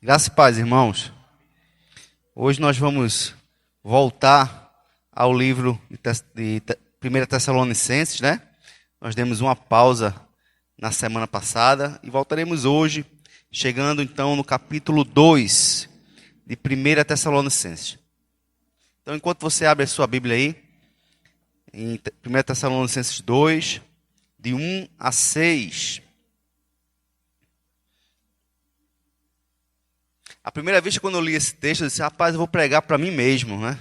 Graça e paz, irmãos. Hoje nós vamos voltar ao livro de 1 Tessalonicenses, né? Nós demos uma pausa na semana passada e voltaremos hoje, chegando então no capítulo 2 de 1 Tessalonicenses. Então, enquanto você abre a sua Bíblia aí, em 1 Tessalonicenses 2, de 1 a 6. A primeira vez quando eu li esse texto, eu disse, rapaz, eu vou pregar para mim mesmo, né?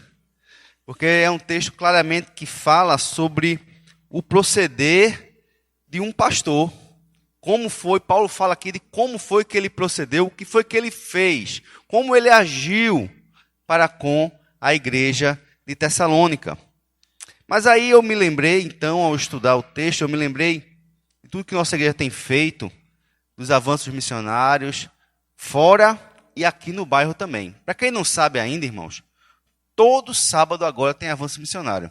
Porque é um texto claramente que fala sobre o proceder de um pastor. Como foi, Paulo fala aqui de como foi que ele procedeu, o que foi que ele fez, como ele agiu para com a igreja de Tessalônica. Mas aí eu me lembrei, então, ao estudar o texto, eu me lembrei de tudo que nossa igreja tem feito, dos avanços missionários, fora e aqui no bairro também. Para quem não sabe ainda, irmãos, todo sábado agora tem avanço missionário,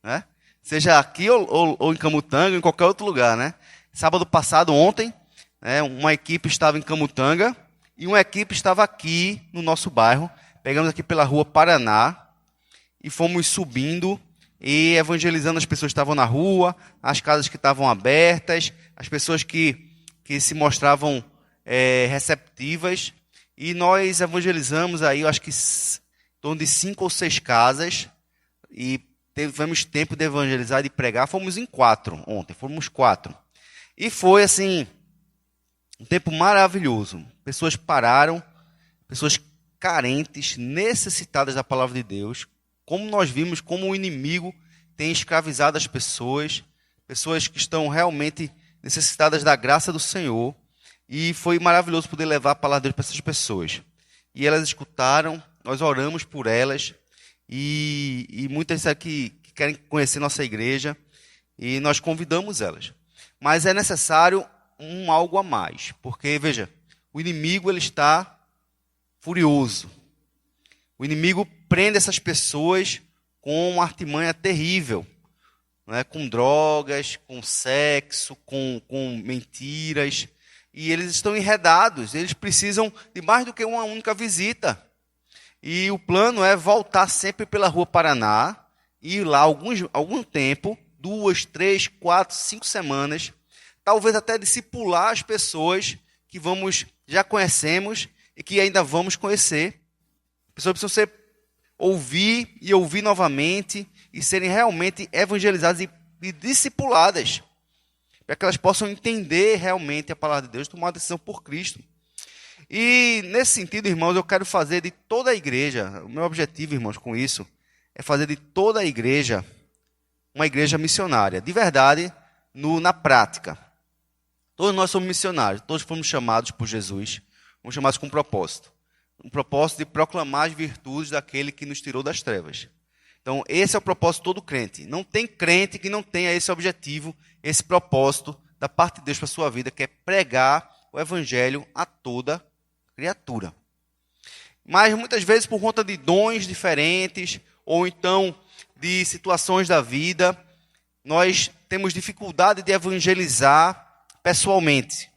né? Seja aqui ou em Camutanga, ou em qualquer outro lugar, né? Sábado passado, ontem, né, uma equipe estava em Camutanga e uma equipe estava aqui no nosso bairro. Pegamos aqui pela rua Paraná e fomos subindo e evangelizando as pessoas que estavam na rua, as casas que estavam abertas, as pessoas que se mostravam receptivas. E nós evangelizamos aí, eu acho que em torno de 5 ou 6 casas. E tivemos tempo de evangelizar e de pregar. Fomos em 4 ontem, fomos 4. E foi assim, um tempo maravilhoso. Pessoas pararam, pessoas carentes, necessitadas da palavra de Deus. Como nós vimos, como o inimigo tem escravizado as pessoas. Pessoas que estão realmente necessitadas da graça do Senhor. E foi maravilhoso poder levar a palavra de Deus para essas pessoas. E elas escutaram, nós oramos por elas. E muitas aqui que querem conhecer nossa igreja. E nós convidamos elas. Mas é necessário algo a mais. Porque, veja, o inimigo ele está furioso. O inimigo prende essas pessoas com uma artimanha terrível. Né? Com drogas, com sexo, com mentiras. E eles estão enredados, eles precisam de mais do que uma única visita. E o plano é voltar sempre pela Rua Paraná, ir lá algum tempo, 2, 3, 4, 5 semanas, talvez até discipular as pessoas que já conhecemos e que ainda vamos conhecer. As pessoas precisam ouvir novamente e serem realmente evangelizadas e discipuladas, para que elas possam entender realmente a palavra de Deus, tomar uma decisão por Cristo. E nesse sentido, irmãos, eu quero fazer de toda a igreja, o meu objetivo, irmãos, com isso, é fazer de toda a igreja uma igreja missionária, de verdade, na prática. Todos nós somos missionários, todos fomos chamados por Jesus, fomos chamados com um propósito de proclamar as virtudes daquele que nos tirou das trevas. Então, esse é o propósito de todo crente. Não tem crente que não tenha esse objetivo, esse propósito da parte de Deus para a sua vida, que é pregar o evangelho a toda criatura. Mas, muitas vezes, por conta de dons diferentes, ou então de situações da vida, nós temos dificuldade de evangelizar pessoalmente.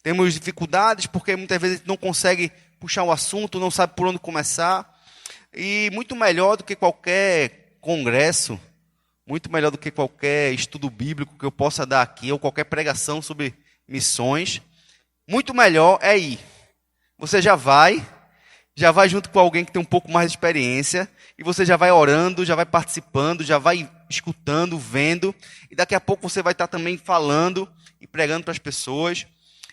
Temos dificuldades porque muitas vezes a gente não consegue puxar o assunto, não sabe por onde começar. E muito melhor do que qualquer congresso, muito melhor do que qualquer estudo bíblico que eu possa dar aqui, ou qualquer pregação sobre missões, muito melhor é ir. Você já vai junto com alguém que tem um pouco mais de experiência, e você já vai orando, já vai participando, já vai escutando, vendo, e daqui a pouco você vai estar também falando e pregando para as pessoas.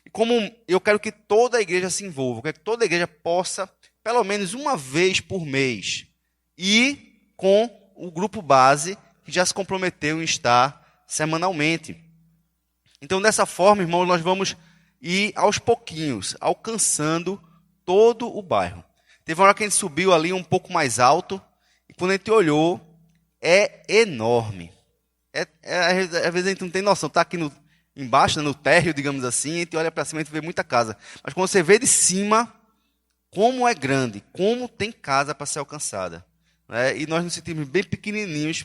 E como eu quero que toda a igreja se envolva, eu quero que toda a igreja possa, pelo menos uma vez por mês, ir com o grupo base que já se comprometeu em estar semanalmente. Então, dessa forma, irmãos, nós vamos ir aos pouquinhos, alcançando todo o bairro. Teve uma hora que a gente subiu ali um pouco mais alto, e quando a gente olhou, é enorme. Às vezes a gente não tem noção, está aqui embaixo, no térreo, digamos assim, a gente olha para cima e vê muita casa. Mas quando você vê de cima, como é grande, como tem casa para ser alcançada. Né? E nós nos sentimos bem pequenininhos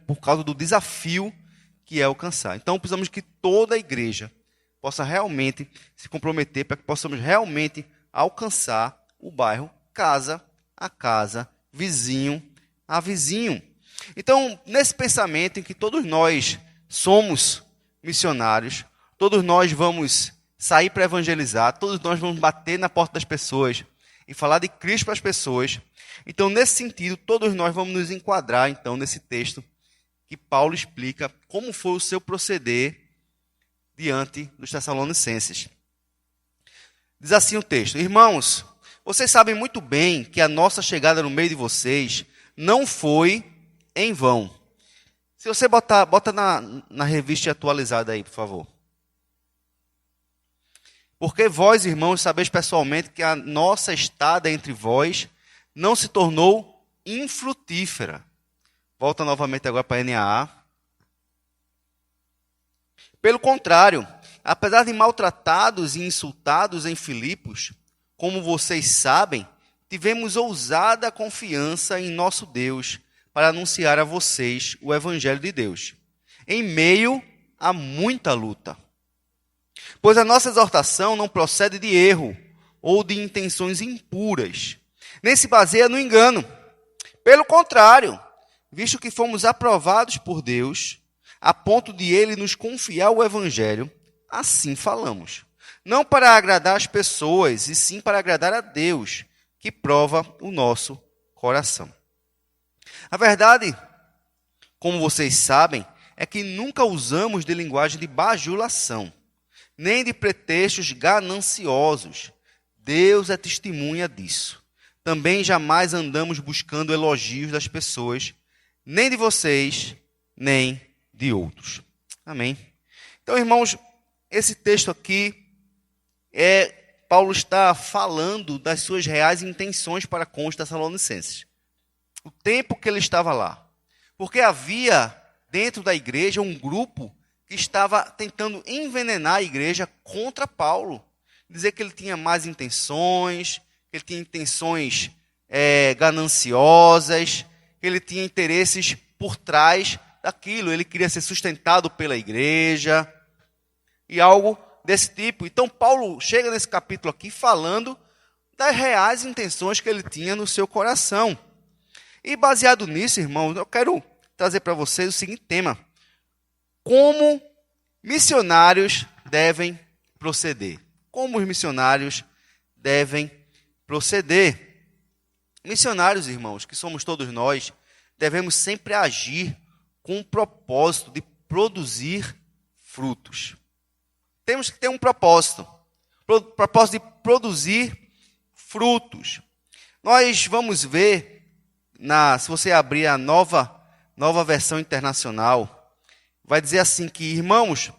por causa do desafio que é alcançar. Então, precisamos que toda a igreja possa realmente se comprometer, para que possamos realmente alcançar o bairro casa a casa, vizinho a vizinho. Então, nesse pensamento em que todos nós somos missionários, todos nós vamos sair para evangelizar, todos nós vamos bater na porta das pessoas e falar de Cristo para as pessoas. Então, nesse sentido, todos nós vamos nos enquadrar, então, nesse texto que Paulo explica como foi o seu proceder diante dos Tessalonicenses. Diz assim o texto: Irmãos, vocês sabem muito bem que a nossa chegada no meio de vocês não foi em vão. Se você bota na revista atualizada aí, por favor. Porque vós, irmãos, sabeis pessoalmente que a nossa estada entre vós não se tornou infrutífera. Volta novamente agora para a NAA. Pelo contrário, apesar de maltratados e insultados em Filipos, como vocês sabem, tivemos ousada confiança em nosso Deus para anunciar a vocês o Evangelho de Deus, em meio a muita luta. Pois a nossa exortação não procede de erro ou de intenções impuras, nem se baseia no engano. Pelo contrário, visto que fomos aprovados por Deus, a ponto de Ele nos confiar o Evangelho, assim falamos. Não para agradar as pessoas, e sim para agradar a Deus, que prova o nosso coração. A verdade, como vocês sabem, é que nunca usamos de linguagem de bajulação, nem de pretextos gananciosos. Deus é testemunha disso. Também jamais andamos buscando elogios das pessoas, nem de vocês, nem de outros. Amém? Então, irmãos, esse texto aqui, Paulo está falando das suas reais intenções para com os Tessalonicenses. O tempo que ele estava lá. Porque havia dentro da igreja um grupo que estava tentando envenenar a igreja contra Paulo. Dizer que ele tinha más intenções, que ele tinha intenções gananciosas, que ele tinha interesses por trás daquilo. Ele queria ser sustentado pela igreja e algo desse tipo. Então, Paulo chega nesse capítulo aqui falando das reais intenções que ele tinha no seu coração. E baseado nisso, irmãos, eu quero trazer para vocês o seguinte tema: como missionários devem proceder. Como os missionários devem proceder. Missionários, irmãos, que somos todos nós, devemos sempre agir com o propósito de produzir frutos. Temos que ter um propósito de produzir frutos. Nós vamos ver, se você abrir a nova versão internacional, vai dizer assim que, irmãos,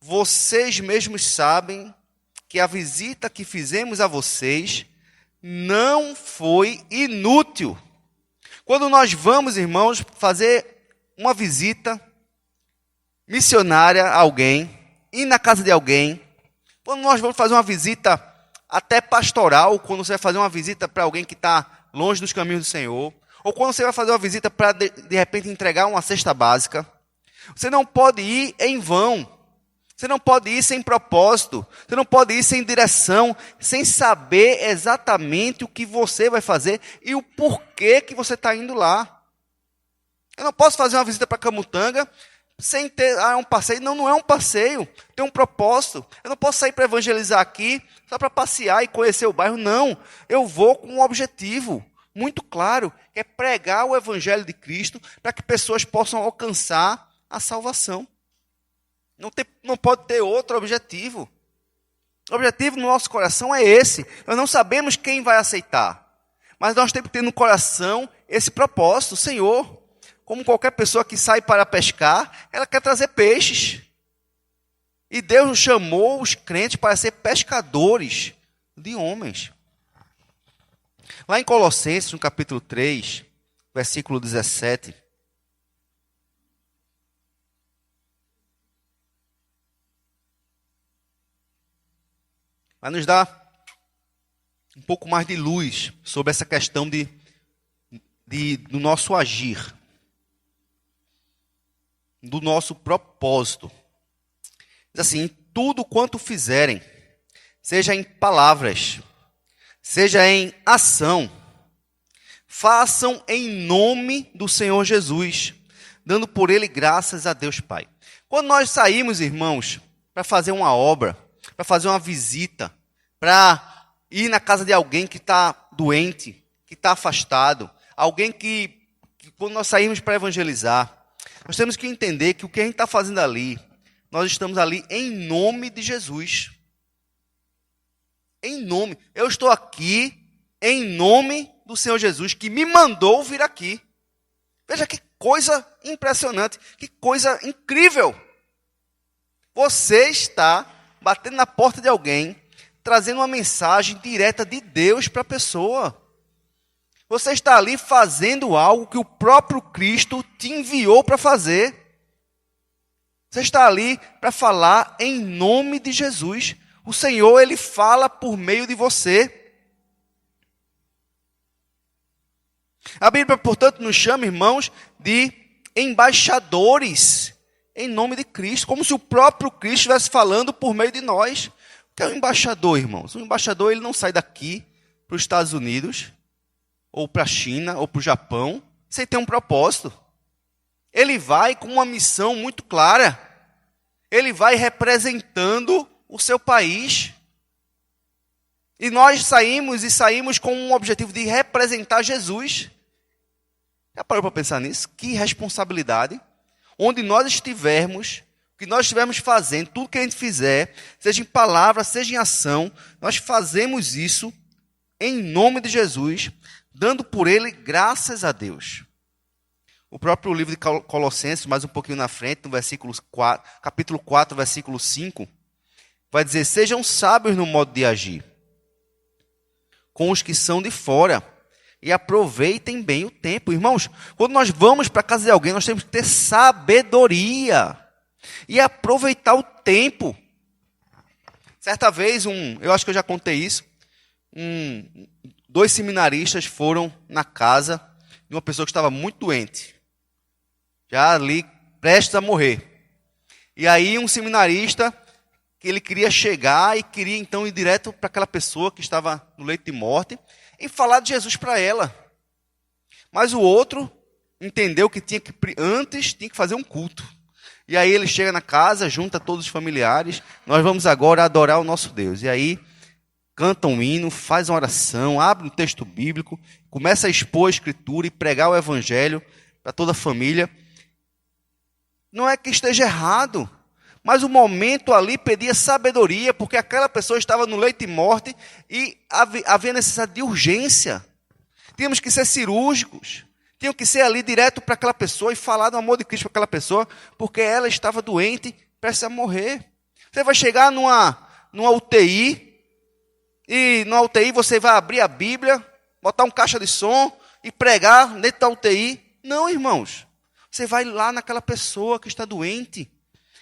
vocês mesmos sabem que a visita que fizemos a vocês não foi inútil. Quando nós vamos, irmãos, fazer uma visita missionária a alguém, ir na casa de alguém, quando nós vamos fazer uma visita até pastoral, quando você vai fazer uma visita para alguém que está longe dos caminhos do Senhor, ou quando você vai fazer uma visita para, de repente, entregar uma cesta básica, você não pode ir em vão. Você não pode ir sem propósito. Você não pode ir sem direção, sem saber exatamente o que você vai fazer e o porquê que você está indo lá. Eu não posso fazer uma visita para Camutanga sem ter, é um passeio. Não, não é um passeio. Tem um propósito. Eu não posso sair para evangelizar aqui só para passear e conhecer o bairro. Não. Eu vou com um objetivo muito claro, que é pregar o Evangelho de Cristo para que pessoas possam alcançar a salvação. Não pode ter outro objetivo. O objetivo no nosso coração é esse. Nós não sabemos quem vai aceitar, mas nós temos que ter no coração esse propósito. Senhor, como qualquer pessoa que sai para pescar, ela quer trazer peixes. E Deus chamou os crentes para ser pescadores de homens. Lá em Colossenses, no capítulo 3, versículo 17, vai nos dar um pouco mais de luz sobre essa questão do nosso agir, do nosso propósito. Diz assim: tudo quanto fizerem, seja em palavras, seja em ação, façam em nome do Senhor Jesus, dando por ele graças a Deus Pai. Quando nós saímos, irmãos, para fazer uma obra, para fazer uma visita, para ir na casa de alguém que está doente, que está afastado, alguém que quando nós saímos para evangelizar, nós temos que entender que o que a gente está fazendo ali, nós estamos ali em nome de Jesus. Em nome. Eu estou aqui em nome do Senhor Jesus, que me mandou vir aqui. Veja que coisa impressionante, que coisa incrível. Você está batendo na porta de alguém, trazendo uma mensagem direta de Deus para a pessoa. Você está ali fazendo algo que o próprio Cristo te enviou para fazer. Você está ali para falar em nome de Jesus. O Senhor, Ele fala por meio de você. A Bíblia, portanto, nos chama, irmãos, de embaixadores em nome de Cristo, como se o próprio Cristo estivesse falando por meio de nós. O que é um embaixador, irmãos? Um embaixador, ele não sai daqui para os Estados Unidos, ou para a China, ou para o Japão, sem ter um propósito. Ele vai com uma missão muito clara. Ele vai representando o seu país. E nós saímos com um objetivo de representar Jesus. Já parou para pensar nisso? Que responsabilidade. Onde nós estivermos, o que nós estivermos fazendo, tudo que a gente fizer, seja em palavra, seja em ação, nós fazemos isso em nome de Jesus, dando por ele graças a Deus. O próprio livro de Colossenses, mais um pouquinho na frente, no capítulo 4, versículo 5, vai dizer: sejam sábios no modo de agir com os que são de fora e aproveitem bem o tempo. Irmãos, quando nós vamos para a casa de alguém, nós temos que ter sabedoria e aproveitar o tempo. Certa vez, eu acho que eu já contei isso, dois seminaristas foram na casa de uma pessoa que estava muito doente, já ali prestes a morrer. E aí um seminarista, que ele queria chegar e queria então ir direto para aquela pessoa que estava no leito de morte e falar de Jesus para ela. Mas o outro entendeu que antes tinha que fazer um culto. E aí ele chega na casa, junta todos os familiares: nós vamos agora adorar o nosso Deus. E aí canta um hino, faz uma oração, abre um texto bíblico, começa a expor a escritura e pregar o evangelho para toda a família. Não é que esteja errado, mas o momento ali pedia sabedoria, porque aquela pessoa estava no leito de morte e havia necessidade de urgência. Tínhamos que ser cirúrgicos, tínhamos que ser ali direto para aquela pessoa e falar do amor de Cristo para aquela pessoa, porque ela estava doente, prestes a morrer. Você vai chegar numa UTI, e na UTI você vai abrir a Bíblia, botar um caixa de som e pregar dentro da UTI. Não, irmãos. Você vai lá naquela pessoa que está doente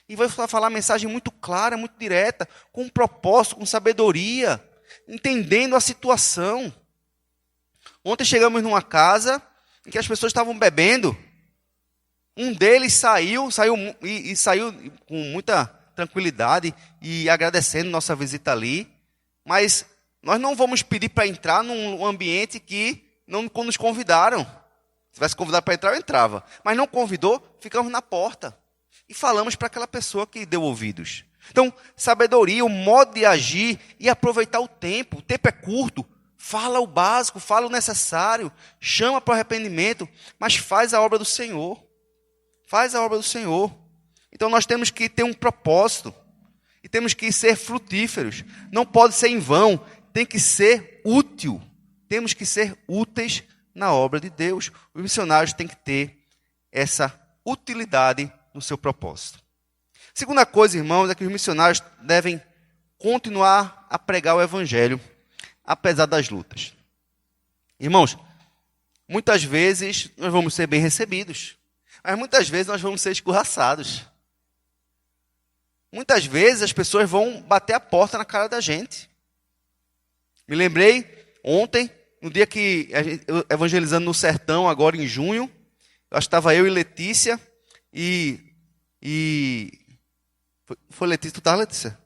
e vai falar uma mensagem muito clara, muito direta, com propósito, com sabedoria, entendendo a situação. Ontem chegamos numa casa em que as pessoas estavam bebendo. Um deles saiu com muita tranquilidade e agradecendo nossa visita ali. Mas nós não vamos pedir para entrar num ambiente que não nos convidaram. Se tivesse convidado para entrar, eu entrava. Mas não convidou, ficamos na porta. E falamos para aquela pessoa que deu ouvidos. Então, sabedoria, o modo de agir e aproveitar o tempo. O tempo é curto. Fala o básico, fala o necessário. Chama para o arrependimento, mas faz a obra do Senhor. Faz a obra do Senhor. Então, nós temos que ter um propósito. E temos que ser frutíferos. Não pode ser em vão. Tem que ser útil. Temos que ser úteis na obra de Deus. Os missionários têm que ter essa utilidade no seu propósito. Segunda coisa, irmãos, é que os missionários devem continuar a pregar o evangelho, apesar das lutas. Irmãos, muitas vezes nós vamos ser bem recebidos, mas muitas vezes nós vamos ser escorraçados. Muitas vezes as pessoas vão bater a porta na cara da gente. Me lembrei ontem, no dia que evangelizando no sertão, agora em junho, estava eu e Letícia, e Foi Letícia, tu tava, Letícia?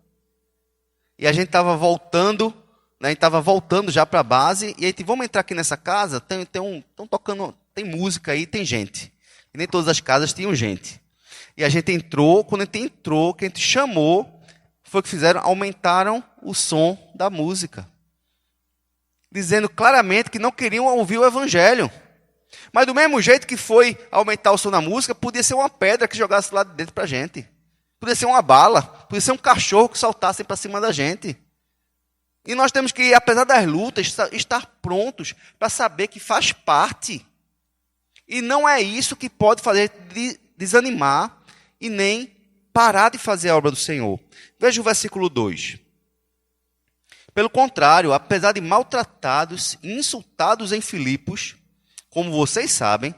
E a gente estava voltando, né? A gente estava voltando já para a base, e a gente, vamos entrar aqui nessa casa, estão tocando, tem música aí, tem gente. E nem todas as casas tinham gente. E a gente entrou, quando a gente entrou, que a gente chamou, foi o que fizeram, aumentaram o som da música. Dizendo claramente que não queriam ouvir o evangelho. Mas do mesmo jeito que foi aumentar o som da música, podia ser uma pedra que jogasse lá de dentro para a gente. Podia ser uma bala, podia ser um cachorro que saltasse para cima da gente. E nós temos que, apesar das lutas, estar prontos para saber que faz parte. E não é isso que pode fazer desanimar e nem parar de fazer a obra do Senhor. Veja o versículo 2. Pelo contrário, apesar de maltratados e insultados em Filipos, como vocês sabem,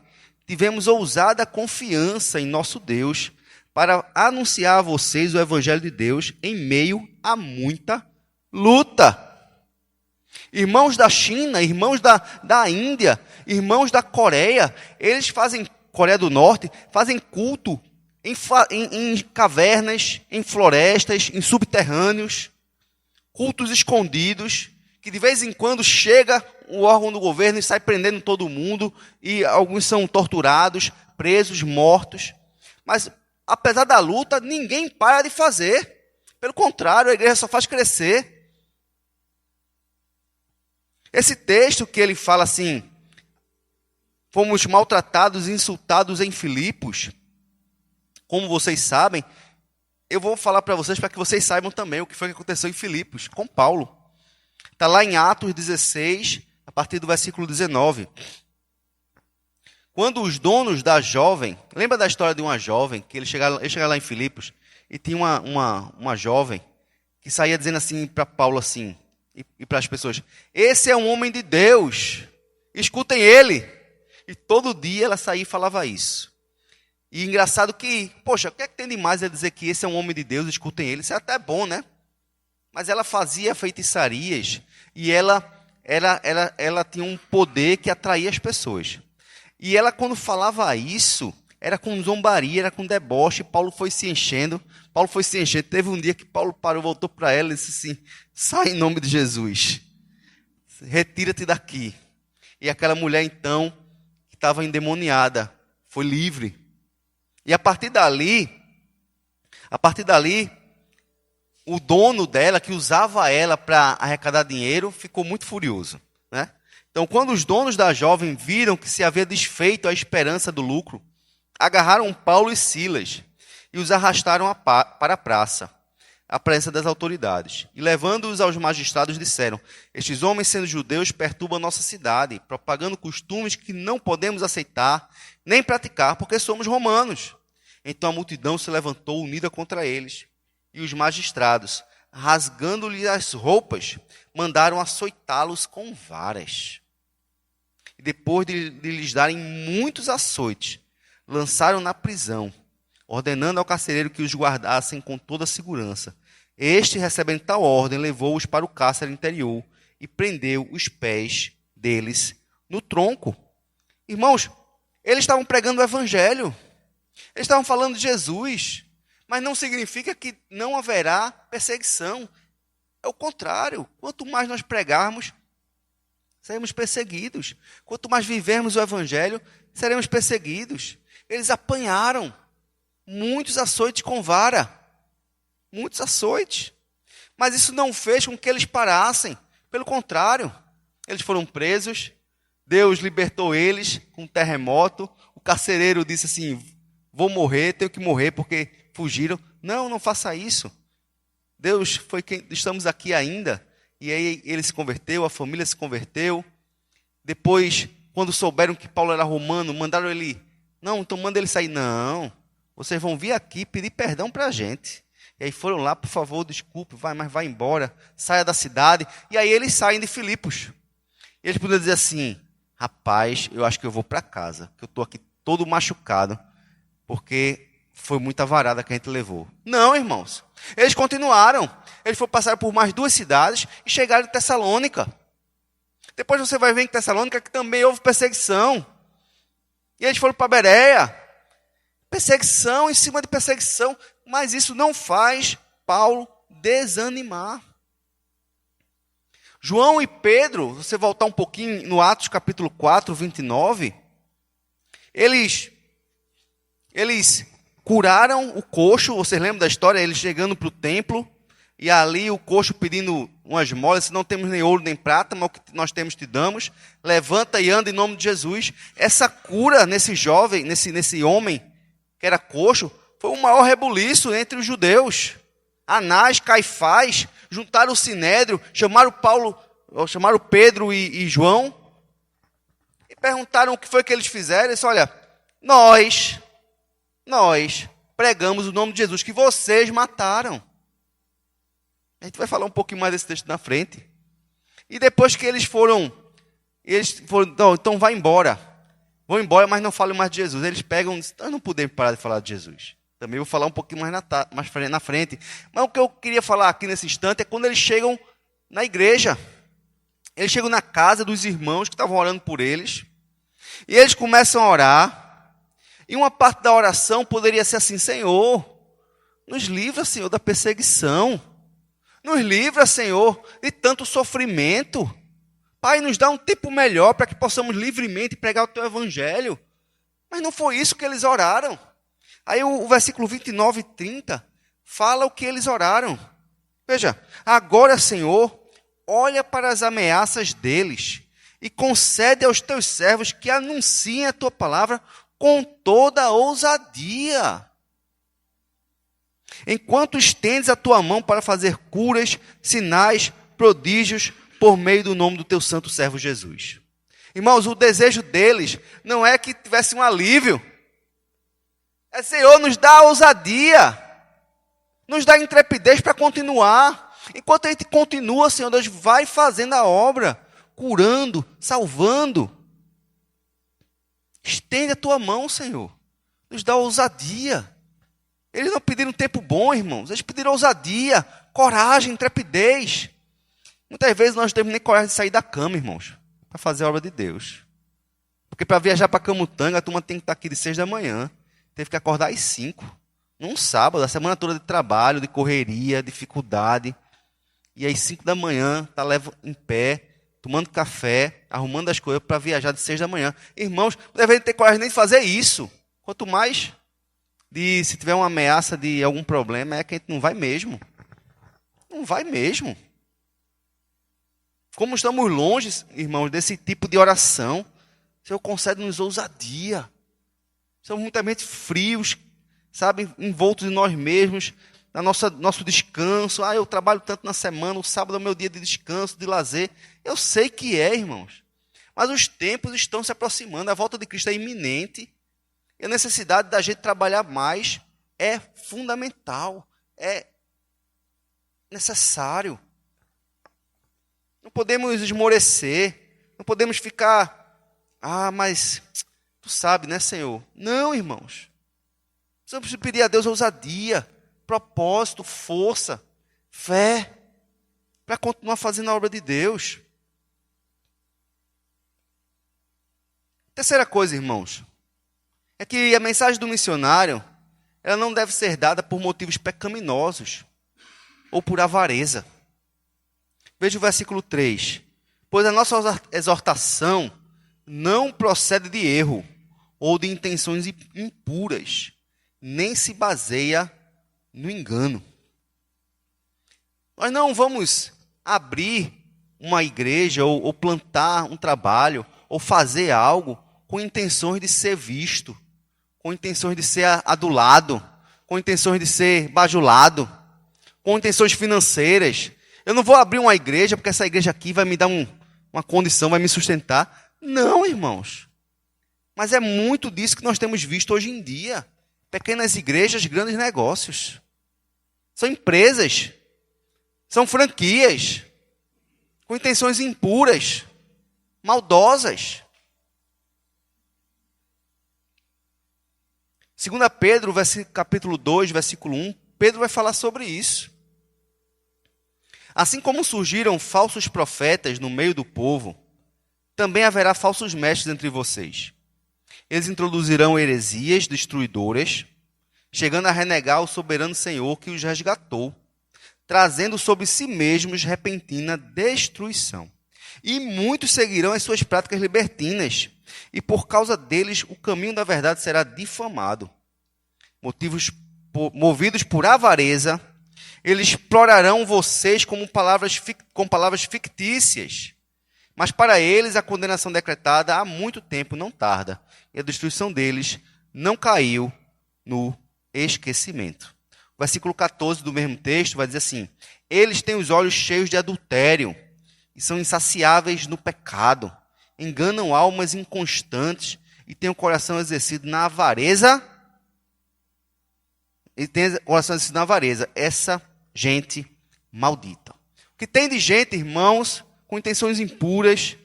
tivemos ousada confiança em nosso Deus para anunciar a vocês o Evangelho de Deus em meio a muita luta. Irmãos da China, irmãos da Índia, irmãos da Coreia, eles fazem, Coreia do Norte, fazem culto em cavernas, em florestas, em subterrâneos, cultos escondidos, que de vez em quando chega o órgão do governo e sai prendendo todo mundo, e alguns são torturados, presos, mortos. Mas, apesar da luta, ninguém para de fazer. Pelo contrário, a igreja só faz crescer. Esse texto que ele fala assim, fomos maltratados e insultados em Filipos, como vocês sabem, eu vou falar para vocês para que vocês saibam também o que foi que aconteceu em Filipos, com Paulo. Está lá em Atos 16, a partir do versículo 19. Quando os donos da jovem, lembra da história de uma jovem, que ele chegava lá em Filipos, e tinha uma jovem, que saía dizendo assim para Paulo assim, e para as pessoas, esse é um homem de Deus, escutem ele. E todo dia ela saía e falava isso. E engraçado que, poxa, o que é que tem de mais ele dizer que esse é um homem de Deus, escutem ele? Isso é até bom, né? Mas ela fazia feitiçarias e ela tinha um poder que atraía as pessoas. E ela, quando falava isso, era com zombaria, era com deboche. Paulo foi se enchendo. Teve um dia que Paulo parou, voltou para ela e disse assim, sai em nome de Jesus. Retira-te daqui. E aquela mulher, então, que estava endemoniada, foi livre. E a partir dali, o dono dela, que usava ela para arrecadar dinheiro, ficou muito furioso, né? Então, quando os donos da jovem viram que se havia desfeito a esperança do lucro, agarraram Paulo e Silas e os arrastaram para a praça, à presença das autoridades. E levando-os aos magistrados, disseram, estes homens, sendo judeus, perturbam nossa cidade, propagando costumes que não podemos aceitar, nem praticar, porque somos romanos. Então a multidão se levantou unida contra eles, e os magistrados, rasgando-lhe as roupas, mandaram açoitá-los com varas. E depois de lhes darem muitos açoites, lançaram na prisão, ordenando ao carcereiro que os guardassem com toda a segurança. Este, recebendo tal ordem, levou-os para o cárcere interior e prendeu os pés deles no tronco. Irmãos, eles estavam pregando o evangelho. Eles estavam falando de Jesus. Mas não significa que não haverá perseguição. É o contrário. Quanto mais nós pregarmos, seremos perseguidos. Quanto mais vivermos o evangelho, seremos perseguidos. Eles apanharam muitos açoites com vara. Muitos açoites. Mas isso não fez com que eles parassem. Pelo contrário, eles foram presos. Deus libertou eles com um terremoto. O carcereiro disse assim, vou morrer, tenho que morrer porque fugiram. Não, não faça isso. Deus foi quem, estamos aqui ainda. E aí ele se converteu, a família se converteu. Depois, quando souberam que Paulo era romano, mandaram ele, não, então manda ele sair. Não, vocês vão vir aqui pedir perdão para a gente. E aí foram lá, por favor, desculpe, mas vai embora, saia da cidade. E aí eles saem de Filipos. E eles poderiam dizer assim, rapaz, eu acho que eu vou para casa, que eu estou aqui todo machucado, porque foi muita varada que a gente levou. Não, irmãos. Eles continuaram. Eles foram passar por mais 2 cidades e chegaram em Tessalônica. Depois você vai ver em Tessalônica que também houve perseguição. E eles foram para Bereia. Perseguição em cima de perseguição, mas isso não faz Paulo desanimar. João e Pedro, se você voltar um pouquinho no Atos capítulo 4, 29, eles curaram o coxo. Vocês lembram da história? Eles chegando para o templo, e ali o coxo pedindo uma esmola: se não temos nem ouro nem prata, mas o que nós temos te damos, levanta e anda em nome de Jesus. Essa cura nesse jovem, nesse homem que era coxo, foi o maior rebuliço entre os judeus. Anás, Caifás, juntaram o sinédrio, chamaram Pedro e João, e perguntaram o que foi que eles fizeram. Eles disseram: olha, nós pregamos o nome de Jesus que vocês mataram. A gente vai falar um pouquinho mais desse texto na frente. E depois que eles foram, não, então vai embora. Vão embora, mas não falem mais de Jesus. Eles pegam e dizem: nós não podemos parar de falar de Jesus. Também vou falar um pouquinho mais na frente. Mas o que eu queria falar aqui nesse instante é quando eles chegam na igreja. Eles chegam na casa dos irmãos que estavam orando por eles. E eles começam a orar. E uma parte da oração poderia ser assim: Senhor, nos livra, Senhor, da perseguição. Nos livra, Senhor, de tanto sofrimento. Pai, nos dá um tempo melhor para que possamos livremente pregar o Teu Evangelho. Mas não foi isso que eles oraram. Aí o versículo 29 e 30 fala o que eles oraram. Veja: agora, Senhor, olha para as ameaças deles e concede aos Teus servos que anunciem a Tua palavra com toda a ousadia. Enquanto estendes a Tua mão para fazer curas, sinais, prodígios, por meio do nome do Teu santo servo Jesus. Irmãos, o desejo deles não é que tivesse um alívio. É: Senhor, nos dá ousadia, nos dá intrepidez para continuar. Enquanto a gente continua, Senhor, Deus vai fazendo a obra, curando, salvando. Estende a Tua mão, Senhor, nos dá ousadia. Eles não pediram tempo bom, irmãos, eles pediram ousadia, coragem, intrepidez. Muitas vezes nós não temos nem coragem de sair da cama, irmãos, para fazer a obra de Deus. Porque para viajar para Camutanga, a turma tem que estar aqui de 6 da manhã. Teve que acordar às 5. Num sábado, a semana toda de trabalho, de correria, dificuldade. E às 5 da manhã, está em pé, tomando café, arrumando as coisas para viajar de 6 da manhã. Irmãos, não devem ter coragem nem de fazer isso. Quanto mais se tiver uma ameaça de algum problema, é que a gente não vai mesmo. Não vai mesmo. Como estamos longe, irmãos, desse tipo de oração, o Senhor concede-nos ousadia. Somos muitas frios, sabe, envoltos em nós mesmos, na nosso descanso. Eu trabalho tanto na semana, o sábado é o meu dia de descanso, de lazer. Eu sei que é, irmãos. Mas os tempos estão se aproximando, a volta de Cristo é iminente. E a necessidade da gente trabalhar mais é fundamental, é necessário. Não podemos esmorecer, não podemos ficar: mas Tu sabe, né, Senhor? Não, irmãos. Você precisa pedir a Deus ousadia, propósito, força, fé, para continuar fazendo a obra de Deus. Terceira coisa, irmãos, é que a mensagem do missionário, ela não deve ser dada por motivos pecaminosos ou por avareza. Veja o versículo 3. Pois a nossa exortação não procede de erro ou de intenções impuras, nem se baseia no engano. Nós não vamos abrir uma igreja ou plantar um trabalho ou fazer algo com intenções de ser visto, com intenções de ser adulado, com intenções de ser bajulado, com intenções financeiras. Eu não vou abrir uma igreja porque essa igreja aqui vai me dar uma condição, vai me sustentar. Não, irmãos. Mas é muito disso que nós temos visto hoje em dia. Pequenas igrejas, grandes negócios. São empresas, são franquias, com intenções impuras, maldosas. 2 Pedro, capítulo 2, versículo 1, Pedro vai falar sobre isso. Assim como surgiram falsos profetas no meio do povo, também haverá falsos mestres entre vocês. Eles introduzirão heresias destruidoras, chegando a renegar o soberano Senhor que os resgatou, trazendo sobre si mesmos repentina destruição. E muitos seguirão as suas práticas libertinas, e por causa deles o caminho da verdade será difamado. Movidos por avareza, eles explorarão vocês com palavras fictícias. Mas para eles a condenação decretada há muito tempo não tarda, e a destruição deles não caiu no esquecimento. O versículo 14 do mesmo texto vai dizer assim: eles têm os olhos cheios de adultério e são insaciáveis no pecado, enganam almas inconstantes e têm o coração exercido na avareza. Essa gente maldita. O que tem de gente, irmãos, com intenções impuras,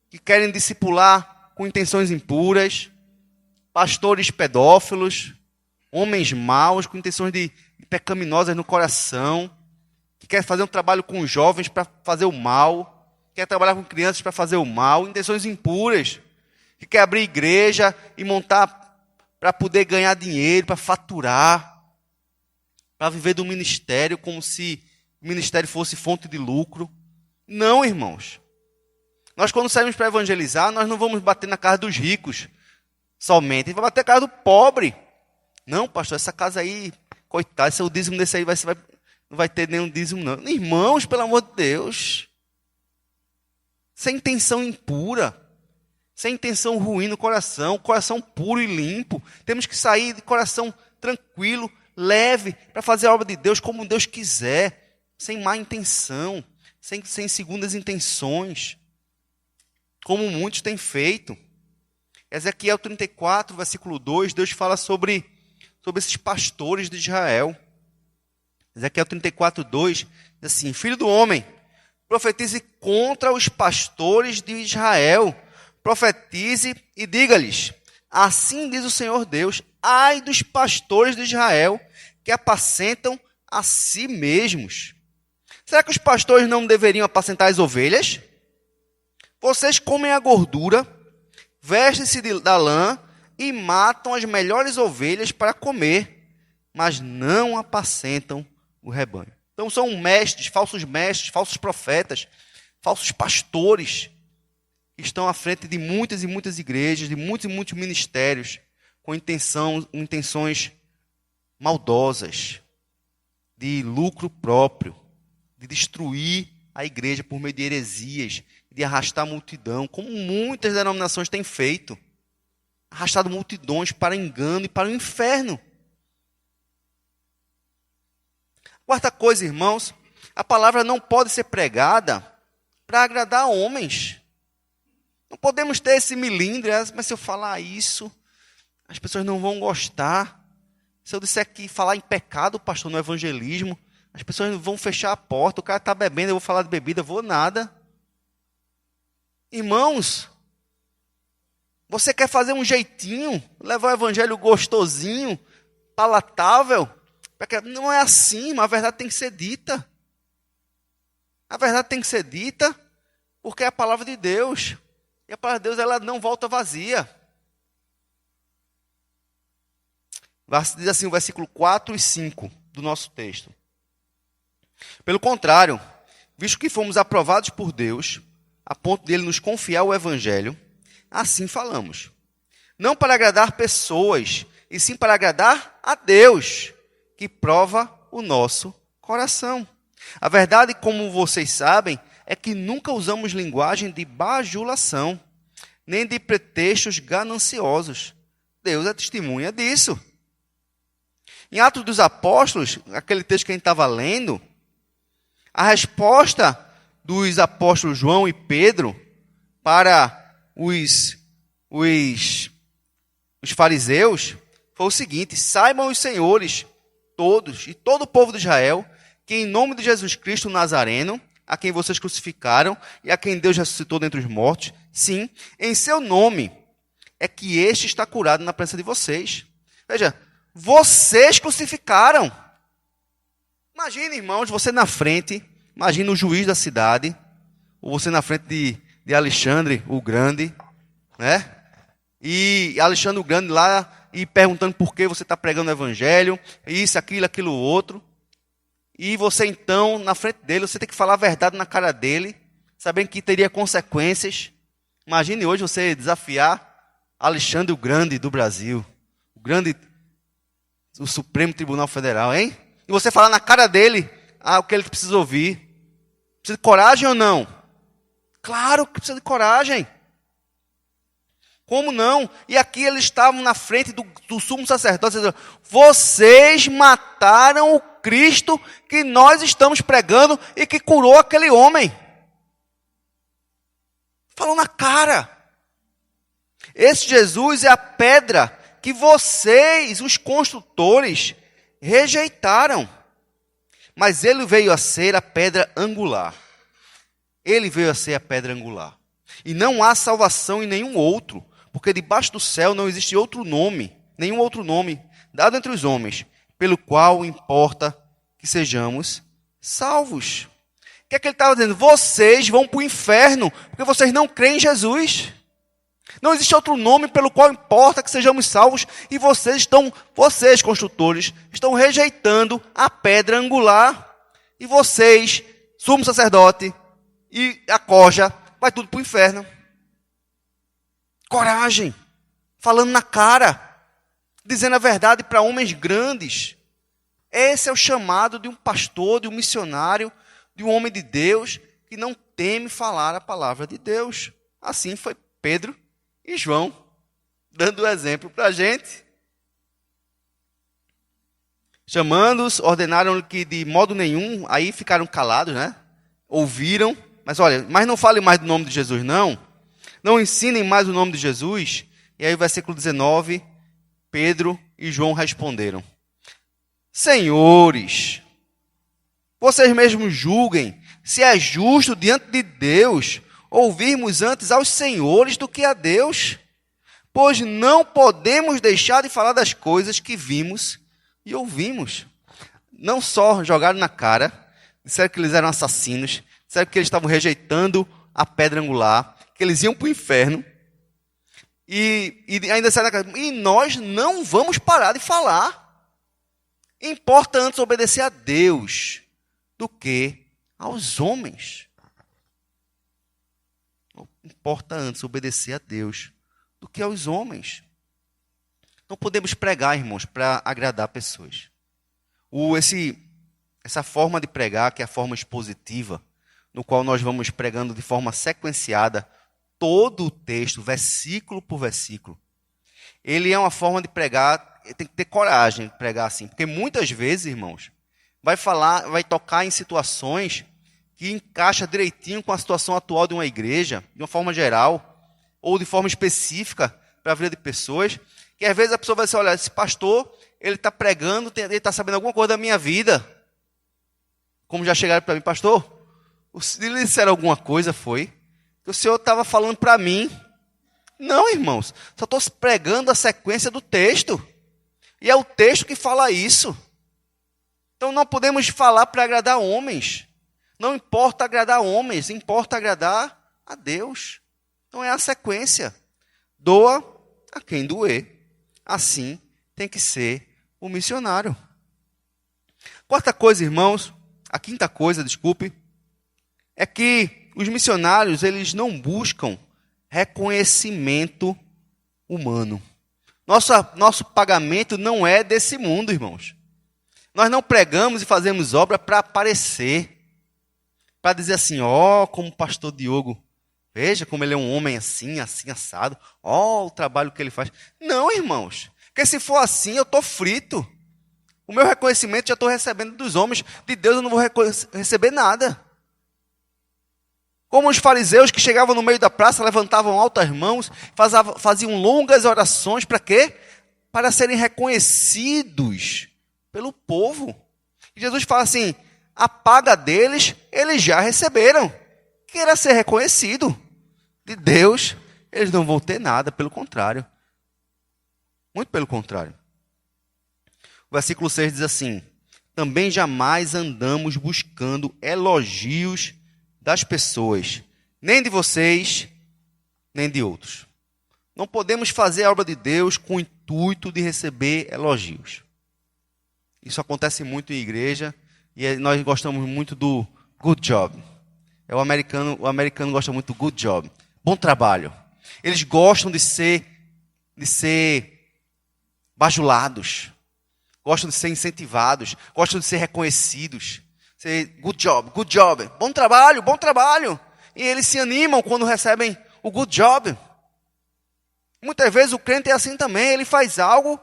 que querem discipular com intenções impuras, pastores pedófilos, homens maus com intenções pecaminosas no coração, que quer fazer um trabalho com jovens para fazer o mal, quer trabalhar com crianças para fazer o mal, intenções impuras, que quer abrir igreja e montar para poder ganhar dinheiro, para faturar, para viver do ministério como se o ministério fosse fonte de lucro. Não, irmãos. Nós, quando saímos para evangelizar, nós não vamos bater na casa dos ricos somente, a gente vai bater na casa do pobre. Não, pastor, essa casa aí, coitado, esse é o dízimo desse aí, não vai ter nenhum dízimo, não. Irmãos, pelo amor de Deus, sem intenção impura, sem intenção ruim no coração puro e limpo. Temos que sair de coração tranquilo, leve, para fazer a obra de Deus como Deus quiser, sem má intenção, sem segundas intenções, como muitos têm feito. Ezequiel 34, versículo 2, Deus fala sobre esses pastores de Israel. Ezequiel 34, 2, diz assim: filho do homem, profetize contra os pastores de Israel, profetize e diga-lhes: assim diz o Senhor Deus, ai dos pastores de Israel, que apacentam a si mesmos. Será que os pastores não deveriam apacentar as ovelhas? Vocês comem a gordura, vestem-se da lã e matam as melhores ovelhas para comer, mas não apacentam o rebanho. Então são mestres, falsos profetas, falsos pastores, que estão à frente de muitas e muitas igrejas, de muitos e muitos ministérios, com intenções maldosas, de lucro próprio, de destruir a igreja por meio de heresias, de arrastar a multidão, como muitas denominações têm feito, arrastado multidões para engano e para o inferno. Quarta coisa, irmãos, a palavra não pode ser pregada para agradar homens. Não podemos ter esse milindre, mas se eu falar isso, as pessoas não vão gostar. Se eu disser que falar em pecado, pastor, no evangelismo, as pessoas vão fechar a porta, o cara está bebendo, eu vou falar de bebida, eu vou nada. Irmãos, você quer fazer um jeitinho, levar o evangelho gostosinho, palatável? Não é assim, mas a verdade tem que ser dita. A verdade tem que ser dita porque é a palavra de Deus. E a palavra de Deus, ela não volta vazia. Diz assim o versículo 4 e 5 do nosso texto. Pelo contrário, visto que fomos aprovados por Deus, a ponto de Ele nos confiar o evangelho, assim falamos. Não para agradar pessoas, e sim para agradar a Deus, que prova o nosso coração. A verdade, como vocês sabem, é que nunca usamos linguagem de bajulação, nem de pretextos gananciosos. Deus é testemunha disso. Em Atos dos Apóstolos, aquele texto que a gente estava lendo, a resposta dos apóstolos João e Pedro para os fariseus foi o seguinte: saibam os senhores, todos, e todo o povo de Israel, que em nome de Jesus Cristo Nazareno, a quem vocês crucificaram e a quem Deus ressuscitou dentre os mortos, sim, em seu nome é que este está curado na presença de vocês. Veja, vocês crucificaram. Imagina, irmãos, você na frente, imagina o juiz da cidade, ou você na frente de Alexandre, o Grande, né? E Alexandre o Grande lá, e perguntando por que você está pregando o evangelho, isso, aquilo, outro. E você então, na frente dele, você tem que falar a verdade na cara dele, sabendo que teria consequências. Imagine hoje você desafiar Alexandre o Grande do Brasil, o Supremo Tribunal Federal, hein? E você falar na cara dele o que ele precisa ouvir. Precisa de coragem ou não? Claro que precisa de coragem. Como não? E aqui eles estavam na frente do sumo sacerdote, dizendo: vocês mataram o Cristo que nós estamos pregando e que curou aquele homem. Falou na cara. Esse Jesus é a pedra que vocês, os construtores, rejeitaram. Mas ele veio a ser a pedra angular. Ele veio a ser a pedra angular. E não há salvação em nenhum outro, porque debaixo do céu não existe outro nome, nenhum outro nome dado entre os homens, pelo qual importa que sejamos salvos. O que é que ele estava dizendo? Vocês vão para o inferno, porque vocês não creem em Jesus. Não existe outro nome pelo qual importa que sejamos salvos, e vocês, construtores, estão rejeitando a pedra angular. E vocês, sumo sacerdote e a corja, vai tudo para o inferno. Coragem, falando na cara, dizendo a verdade para homens grandes. Esse é o chamado de um pastor, de um missionário, de um homem de Deus, que não teme falar a palavra de Deus. Assim foi Pedro e João, dando o exemplo para a gente. Chamando-os, ordenaram que de modo nenhum, aí ficaram calados, né? Ouviram, mas olha, mas não fale mais do nome de Jesus, não. Não ensinem mais o nome de Jesus. E aí o versículo 19, Pedro e João responderam: Senhores, vocês mesmos julguem se é justo diante de Deus ouvirmos antes aos senhores do que a Deus, pois não podemos deixar de falar das coisas que vimos e ouvimos. Não só jogaram na cara, disseram que eles eram assassinos, disseram que eles estavam rejeitando a pedra angular, que eles iam para o inferno, e ainda disseram na cara: e nós não vamos parar de falar. Importa antes obedecer a Deus do que aos homens. Importa antes obedecer a Deus do que aos homens. Não podemos pregar, irmãos, para agradar pessoas. Essa forma de pregar, que é a forma expositiva, no qual nós vamos pregando de forma sequenciada todo o texto, versículo por versículo, ele é uma forma de pregar. Tem que ter coragem de pregar assim, porque muitas vezes, irmãos, vai tocar em situações que encaixa direitinho com a situação atual de uma igreja, de uma forma geral, ou de forma específica para a vida de pessoas, que às vezes a pessoa vai dizer: olha, esse pastor, ele está pregando, ele está sabendo alguma coisa da minha vida. Como já chegaram para mim: pastor, se lhe disseram alguma coisa, foi que o senhor estava falando para mim. Não, irmãos, só estou pregando a sequência do texto. E é o texto que fala isso. Então não podemos falar para agradar homens. Não importa agradar homens, importa agradar a Deus. Então é a sequência. Doa a quem doer. Assim tem que ser o missionário. Quarta coisa, irmãos, a quinta coisa, desculpe, é que os missionários, eles não buscam reconhecimento humano. Nosso pagamento não é desse mundo, irmãos. Nós não pregamos e fazemos obra para aparecer, para dizer assim: ó, como o pastor Diogo, veja como ele é um homem assim, assim, assado, ó, o trabalho que ele faz. Não, irmãos, porque se for assim, eu estou frito. O meu reconhecimento já estou recebendo dos homens, de Deus eu não vou receber nada. Como os fariseus que chegavam no meio da praça, levantavam altas mãos, faziam longas orações, para quê? Para serem reconhecidos pelo povo. E Jesus fala assim: a paga deles, eles já receberam. Queira ser reconhecido. De Deus, eles não vão ter nada, pelo contrário. Muito pelo contrário. O versículo 6 diz assim: também jamais andamos buscando elogios das pessoas, nem de vocês, nem de outros. Não podemos fazer a obra de Deus com o intuito de receber elogios. Isso acontece muito em igreja e nós gostamos muito do good job. O americano gosta muito do good job. Bom trabalho. Eles gostam de ser bajulados. Gostam de ser incentivados. Gostam de ser reconhecidos. Good job. Bom trabalho. E eles se animam quando recebem o good job. Muitas vezes o crente é assim também. Ele faz algo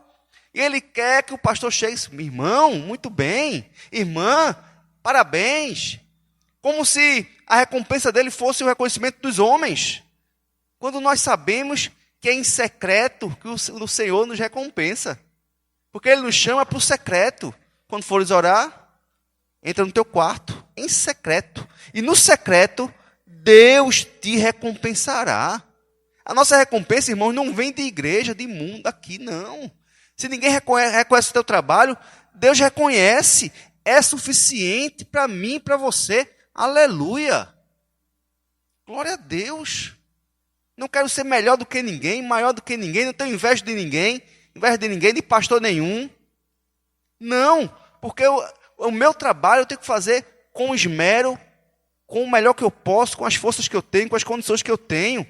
e ele quer que o pastor chegue e diz, irmão, muito bem. Irmã, parabéns. Como se a recompensa dele fosse o reconhecimento dos homens. Quando nós sabemos que é em secreto que o Senhor nos recompensa. Porque Ele nos chama para o secreto. Quando fores orar, entra no teu quarto, em secreto. E no secreto, Deus te recompensará. A nossa recompensa, irmãos, não vem de igreja, de mundo aqui, não. Se ninguém reconhece o teu trabalho, Deus reconhece. É suficiente para mim e para você. Aleluia. Glória a Deus. Não quero ser melhor do que ninguém, maior do que ninguém, não tenho inveja de ninguém, de pastor nenhum. Não, porque o meu trabalho eu tenho que fazer com esmero, com o melhor que eu posso, com as forças que eu tenho, com as condições que eu tenho.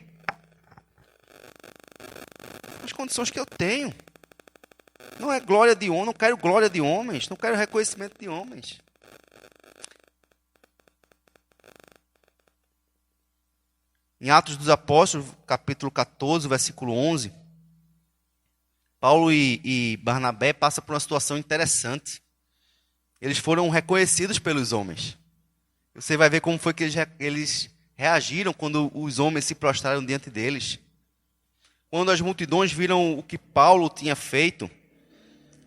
As condições que eu tenho. Não é glória de homem, não quero glória de homens, não quero reconhecimento de homens. Em Atos dos Apóstolos, capítulo 14, versículo 11, Paulo e Barnabé passam por uma situação interessante. Eles foram reconhecidos pelos homens. Você vai ver como foi que eles reagiram quando os homens se prostraram diante deles. Quando as multidões viram o que Paulo tinha feito,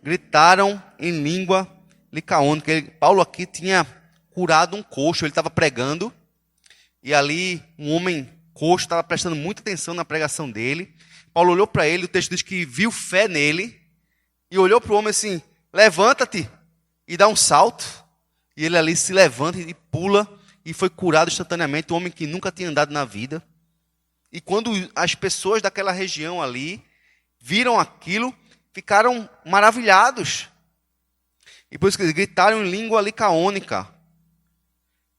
gritaram em língua licaônica. Paulo aqui tinha curado um coxo, ele estava pregando, e ali um homem coxo estava prestando muita atenção na pregação dele. Paulo olhou para ele, o texto diz que viu fé nele, e olhou para o homem assim, levanta-te, e dá um salto, e ele ali se levanta e pula, e foi curado instantaneamente, um homem que nunca tinha andado na vida. E quando as pessoas daquela região ali viram aquilo, ficaram maravilhados. E por isso que eles gritaram em língua licaônica.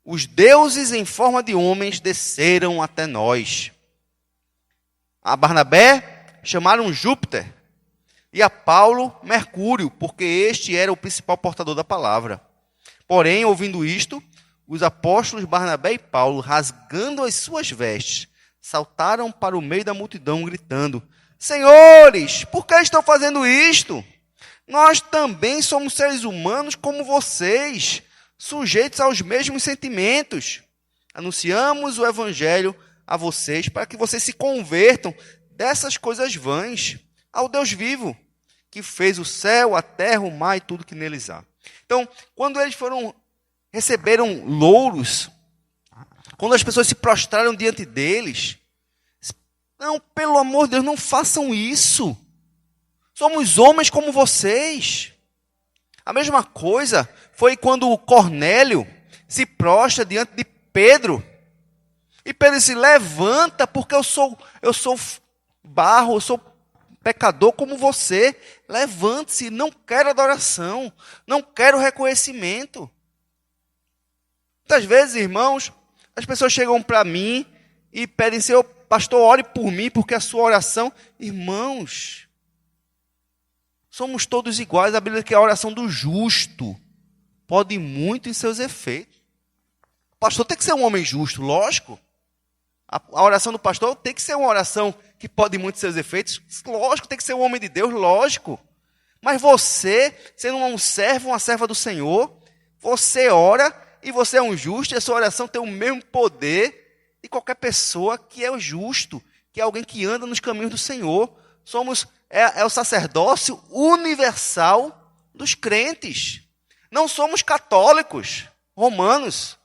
Os deuses em forma de homens desceram até nós. A Barnabé chamaram Júpiter e a Paulo Mercúrio, porque este era o principal portador da palavra. Porém, ouvindo isto, os apóstolos Barnabé e Paulo, rasgando as suas vestes, saltaram para o meio da multidão, gritando, Senhores, por que estão fazendo isto? Nós também somos seres humanos como vocês, sujeitos aos mesmos sentimentos. Anunciamos o evangelho a vocês para que vocês se convertam dessas coisas vãs ao Deus vivo, que fez o céu, a terra, o mar e tudo que neles há. Então, quando eles receberam louros, quando as pessoas se prostraram diante deles, não, pelo amor de Deus, não façam isso. Somos homens como vocês. A mesma coisa foi quando Cornélio se prostra diante de Pedro. E Pedro se levanta porque eu sou barro, eu sou pecador como você. Levante-se, não quero adoração, não quero reconhecimento. Muitas vezes, irmãos, as pessoas chegam para mim e pedem, Senhor, pastor, ore por mim, porque a sua oração... Irmãos, somos todos iguais. A Bíblia diz que a oração do justo pode muito em seus efeitos. O pastor tem que ser um homem justo, lógico. A oração do pastor tem que ser uma oração que pode muito em seus efeitos. Lógico, tem que ser um homem de Deus, lógico. Mas você, sendo um servo, uma serva do Senhor, você ora e você é um justo, e a sua oração tem o mesmo poder de qualquer pessoa que é o justo, que é alguém que anda nos caminhos do Senhor. É o sacerdócio universal dos crentes. Não somos católicos, romanos,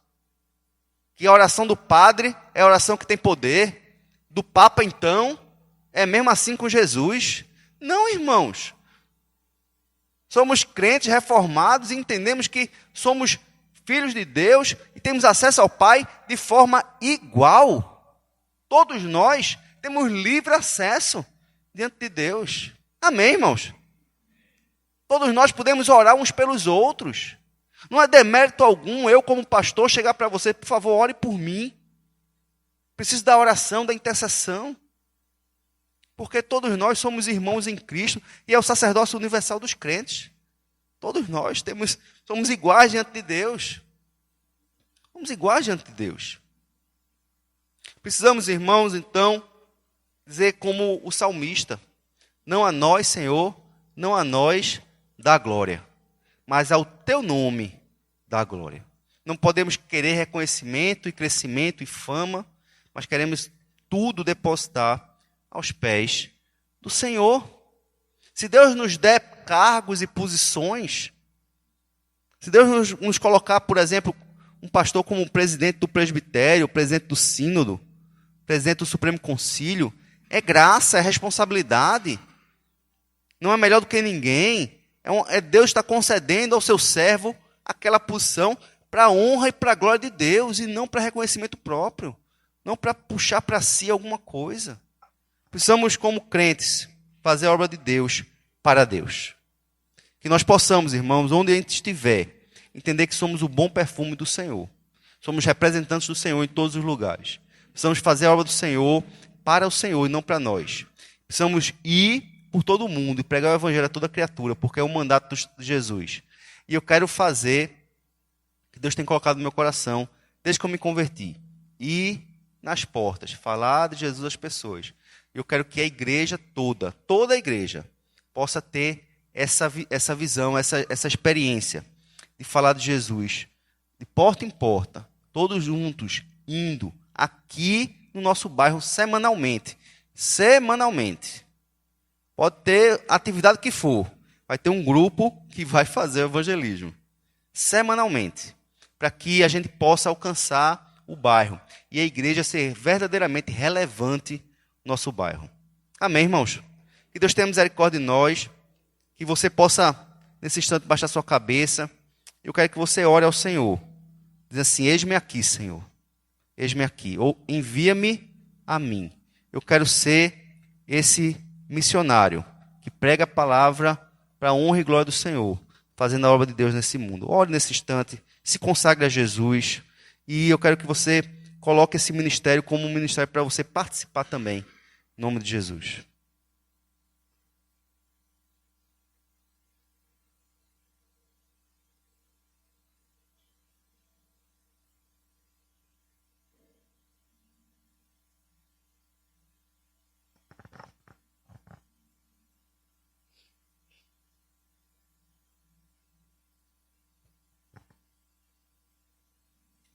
que a oração do padre é a oração que tem poder, do papa então, é mesmo assim com Jesus. Não, irmãos. Somos crentes reformados e entendemos que somos filhos de Deus e temos acesso ao Pai de forma igual. Todos nós temos livre acesso. diante de Deus. Amém, irmãos? Todos nós podemos orar uns pelos outros. Não é demérito algum eu, como pastor, chegar para você, por favor, ore por mim. Preciso da oração, da intercessão. Porque todos nós somos irmãos em Cristo e é o sacerdócio universal dos crentes. Todos nós somos iguais diante de Deus. Somos iguais diante de Deus. Precisamos, irmãos, então, dizer como o salmista: não a nós, Senhor, não a nós dá glória, mas ao teu nome dá glória. Não podemos querer reconhecimento e crescimento e fama, mas queremos tudo depositar aos pés do Senhor. Se Deus nos der cargos e posições, se Deus nos colocar, por exemplo, um pastor como presidente do presbitério, presidente do sínodo, presidente do Supremo Concílio, é graça, é responsabilidade. Não é melhor do que ninguém. Deus está concedendo ao seu servo aquela posição para a honra e para a glória de Deus, e não para reconhecimento próprio, não para puxar para si alguma coisa. Precisamos, como crentes, fazer a obra de Deus para Deus. Que nós possamos, irmãos, onde a gente estiver, entender que somos o bom perfume do Senhor. Somos representantes do Senhor em todos os lugares. Precisamos fazer a obra do Senhor para o Senhor e não para nós. Precisamos ir por todo o mundo e pregar o Evangelho a toda criatura, porque é o mandato de Jesus. E eu quero fazer o que Deus tem colocado no meu coração, desde que eu me converti. Ir nas portas, falar de Jesus às pessoas. Eu quero que a igreja toda a igreja, possa ter essa visão, essa experiência de falar de Jesus, de porta em porta, todos juntos, indo aqui no nosso bairro semanalmente. Semanalmente. Pode ter atividade que for, vai ter um grupo que vai fazer o evangelismo. Semanalmente. Para que a gente possa alcançar o bairro e a igreja ser verdadeiramente relevante no nosso bairro. Amém, irmãos? Que Deus tenha misericórdia de nós, que você possa, nesse instante, baixar sua cabeça. Eu quero que você ore ao Senhor. Diz assim: eis-me aqui, Senhor. Eis-me aqui. Ou envia-me a mim. Eu quero ser esse missionário que prega a palavra para a honra e glória do Senhor, fazendo a obra de Deus nesse mundo. Ore nesse instante, se consagre a Jesus. E eu quero que você coloque esse ministério como um ministério para você participar também. Em nome de Jesus.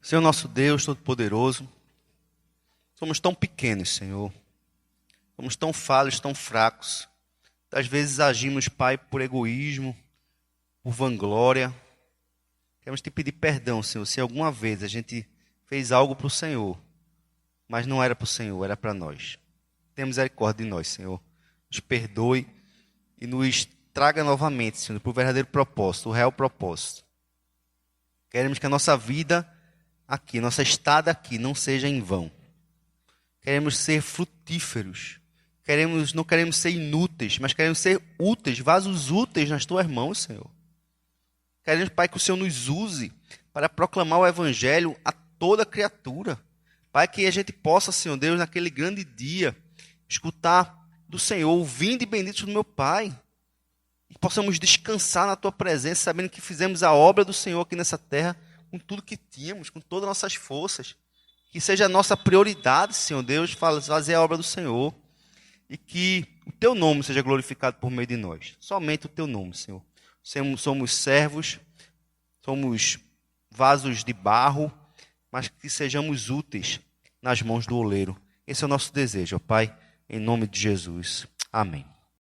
Senhor nosso Deus Todo-Poderoso, somos tão pequenos, Senhor. Somos tão falhos, tão fracos. Às vezes agimos, Pai, por egoísmo, por vanglória. Queremos te pedir perdão, Senhor, se alguma vez a gente fez algo para o Senhor, mas não era para o Senhor, era para nós. Tenha misericórdia de nós, Senhor. Nos perdoe e nos traga novamente, Senhor, para o verdadeiro propósito, o real propósito. Queremos que a nossa vida aqui, nossa estada aqui, não seja em vão. Queremos ser frutíferos. Não queremos ser inúteis, mas queremos ser úteis, vasos úteis nas tuas mãos, Senhor. Queremos, Pai, que o Senhor nos use para proclamar o Evangelho a toda criatura. Pai, que a gente possa, Senhor Deus, naquele grande dia, escutar do Senhor: vinde benditos do meu Pai. E possamos descansar na tua presença, sabendo que fizemos a obra do Senhor aqui nessa terra, com tudo que tínhamos, com todas as nossas forças. Que seja a nossa prioridade, Senhor Deus, fazer a obra do Senhor. E que o teu nome seja glorificado por meio de nós. Somente o teu nome, Senhor. Somos servos, somos vasos de barro, mas que sejamos úteis nas mãos do oleiro. Esse é o nosso desejo, ó Pai, em nome de Jesus. Amém.